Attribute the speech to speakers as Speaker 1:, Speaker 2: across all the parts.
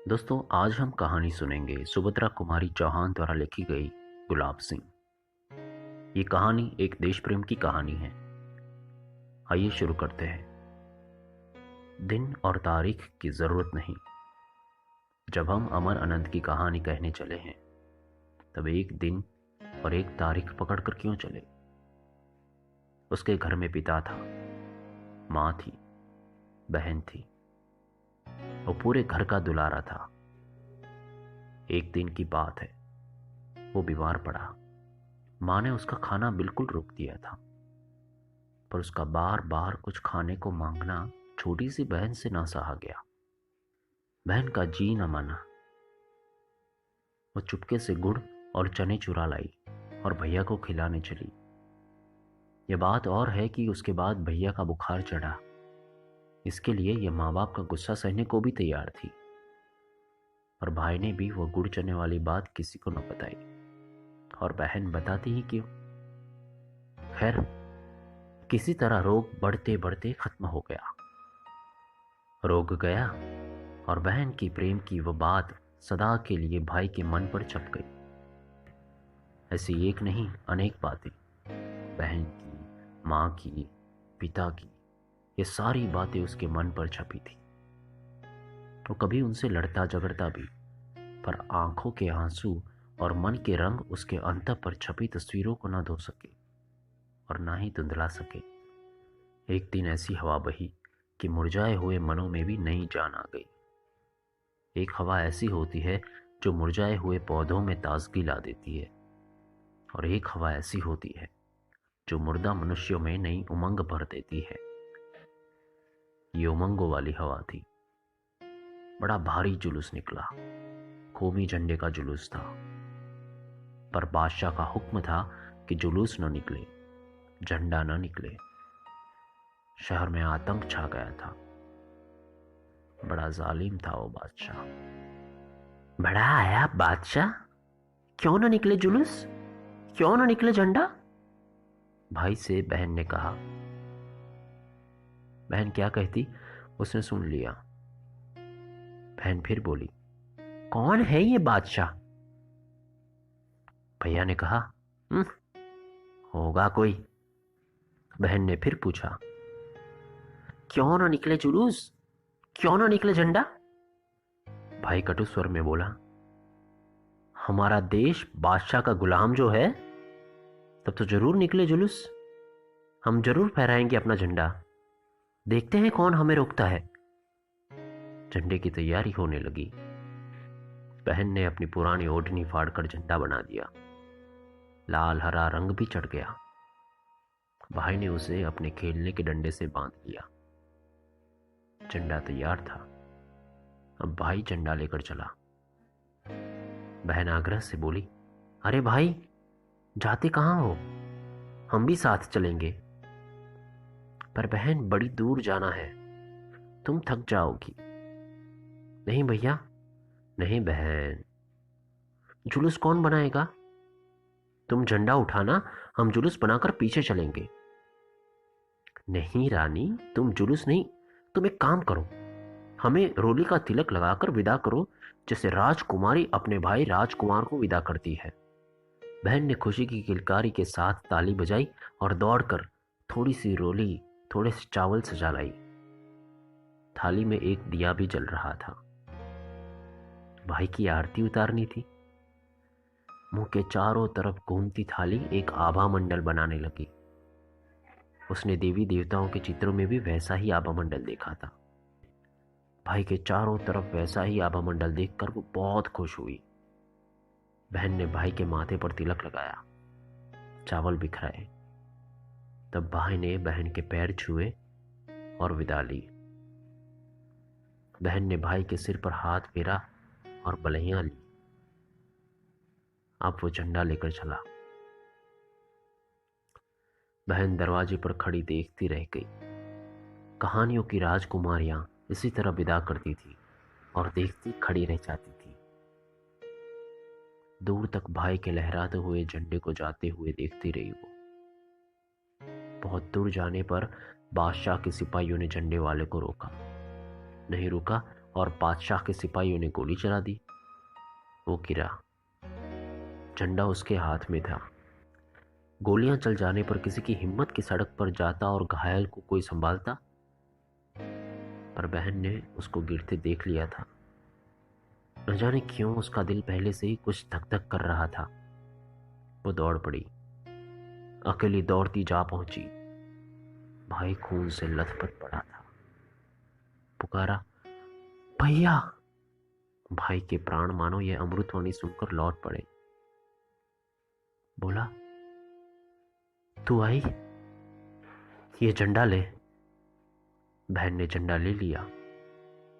Speaker 1: दोस्तों, आज हम कहानी सुनेंगे सुभद्रा कुमारी चौहान द्वारा लिखी गई गुलाब सिंह। ये कहानी एक देश प्रेम की कहानी है। आइए शुरू करते हैं। दिन और तारीख की जरूरत नहीं। जब हम अमर अनंत की कहानी कहने चले हैं तब एक दिन और एक तारीख पकड़कर क्यों चले। उसके घर में पिता था, माँ थी, बहन थी, वो पूरे घर का दुलारा था। एक दिन की बात है, वो बीमार पड़ा। माँ ने उसका खाना बिल्कुल रोक दिया था, पर उसका बार बार कुछ खाने को मांगना छोटी सी बहन से ना सहा गया। बहन का जी न माना। वो चुपके से गुड़ और चने चुरा लाई और भैया को खिलाने चली। ये बात और है कि उसके बाद भैया का बुखार चढ़ा। इसके लिए ये माँ बाप का गुस्सा सहने को भी तैयार थी, और भाई ने भी वो गुड़ चने वाली बात किसी को न बताई, और बहन बताती ही क्यों। खैर, किसी तरह रोग बढ़ते बढ़ते खत्म हो गया। रोग गया और बहन की प्रेम की वो बात सदा के लिए भाई के मन पर छप गई। ऐसी एक नहीं अनेक बातें, बहन की, माँ की, पिता की, ये सारी बातें उसके मन पर छपी थी। वो कभी उनसे लड़ता झगड़ता भी, पर आंखों के आंसू और मन के रंग उसके अंत पर छपी तस्वीरों को ना धो सके और ना ही धुंधला सके। एक दिन ऐसी हवा बही कि मुरझाए हुए मनों में भी नई जान आ गई। एक हवा ऐसी होती है जो मुरझाए हुए पौधों में ताजगी ला देती है, और एक हवा ऐसी होती है जो मुर्दा मनुष्यों में नई उमंग भर देती है। ये उमंगों वाली हवा थी। बड़ा भारी जुलूस निकला। कौमी झंडे का जुलूस था, पर बादशाह का हुक्म था कि जुलूस न निकले, झंडा न निकले। शहर में आतंक छा गया था। बड़ा जालिम था वो बादशाह। बड़ा आया बादशाह, क्यों ना निकले जुलूस, क्यों ना निकले झंडा, भाई से बहन ने कहा। बहन क्या कहती उसने सुन लिया। बहन फिर बोली, कौन है ये बादशाह? भैया ने कहा, "हम्म, होगा कोई।" बहन ने फिर पूछा, क्यों ना निकले जुलूस, क्यों ना निकले झंडा? भाई कटु स्वर में बोला, हमारा देश बादशाह का गुलाम जो है, तब तो जरूर निकले जुलूस। हम जरूर फहराएंगे अपना झंडा। देखते हैं कौन हमें रोकता है। झंडे की तैयारी होने लगी। बहन ने अपनी पुरानी ओढ़नी फाड़कर झंडा बना दिया। लाल हरा रंग भी चढ़ गया। भाई ने उसे अपने खेलने के डंडे से बांध लिया। झंडा तैयार था। अब भाई झंडा लेकर चला। बहन आग्रह से बोली, अरे भाई, जाते कहाँ हो? हम भी साथ चलेंगे। पर बहन, बड़ी दूर जाना है, तुम थक जाओगी। नहीं भैया, नहीं बहन, जुलूस कौन बनाएगा? तुम झंडा उठाना, हम जुलूस बनाकर पीछे चलेंगे। नहीं रानी, तुम जुलूस नहीं, तुम एक काम करो, हमें रोली का तिलक लगाकर विदा करो, जैसे राजकुमारी अपने भाई राजकुमार को विदा करती है। बहन ने खुशी की किलकारी के साथ ताली बजाई और दौड़कर थोड़ी सी रोली, थोड़े से चावल सजा लाई। थाली में एक दिया भी जल रहा था। भाई की आरती उतारनी थी। मुंह के चारों तरफ घूमती थाली एक आभा मंडल बनाने लगी। उसने देवी देवताओं के चित्रों में भी वैसा ही आभा मंडल देखा था। भाई के चारों तरफ वैसा ही आभा मंडल देखकर वो बहुत खुश हुई। बहन ने भाई के माथे पर तिलक लगाया, चावल बिखराए। तब भाई ने बहन के पैर छुए और विदा ली। बहन ने भाई के सिर पर हाथ फेरा और बलैया ली। अब वो झंडा लेकर चला। बहन दरवाजे पर खड़ी देखती रह गई। कहानियों की राजकुमारियां इसी तरह विदा करती थी और देखती खड़ी रह जाती थी। दूर तक भाई के लहराते हुए झंडे को जाते हुए देखती रही वो। बहुत दूर जाने पर बादशाह के सिपाहियों ने झंडे वाले को रोका। नहीं रुका, और बादशाह के सिपाहियों ने गोली चला दी। वो गिरा, झंडा उसके हाथ में था। गोलियां चल जाने पर किसी की हिम्मत की सड़क पर जाता और घायल को कोई संभालता, पर बहन ने उसको गिरते देख लिया था। न जाने क्यों उसका दिल पहले से ही कुछ धक धक कर रहा था। वो दौड़ पड़ी, अकेली दौड़ती जा पहुंची। भाई खून से लथपथ पड़ा था। पुकारा, भैया। भाई के प्राण मानो ये अमृतवाणी सुनकर लौट पड़े। बोला, तू आई, ये झंडा ले। बहन ने झंडा ले लिया,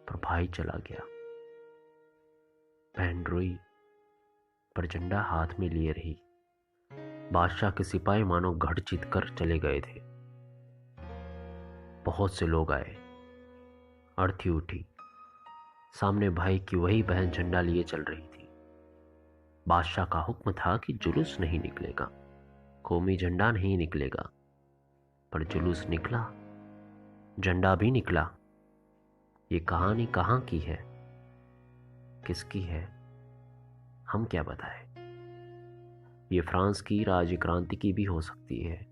Speaker 1: पर भाई चला गया। बहन रोई, पर झंडा हाथ में लिए रही। बादशाह के सिपाही मानो गढ़ जीत कर चले गए थे। बहुत से लोग आए, अर्थी उठी। सामने भाई की वही बहन झंडा लिए चल रही थी। बादशाह का हुक्म था कि जुलूस नहीं निकलेगा, कौमी झंडा नहीं निकलेगा, पर जुलूस निकला, झंडा भी निकला। ये कहानी कहाँ की है, किसकी है, हम क्या बताएं। ये फ्रांस की राज्य क्रांति की भी हो सकती है,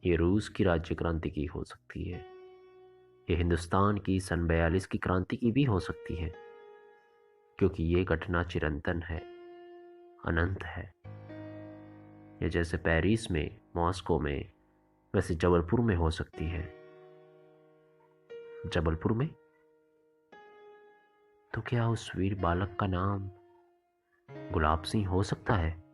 Speaker 1: ये रूस की राज्य क्रांति की हो सकती है, ये हिंदुस्तान की सन 42 की क्रांति की भी हो सकती है, क्योंकि ये घटना चिरंतन है, अनंत है। ये जैसे पेरिस में, मॉस्को में, वैसे जबलपुर में हो सकती है। जबलपुर में तो क्या उस वीर बालक का नाम गुलाब सिंह हो सकता है?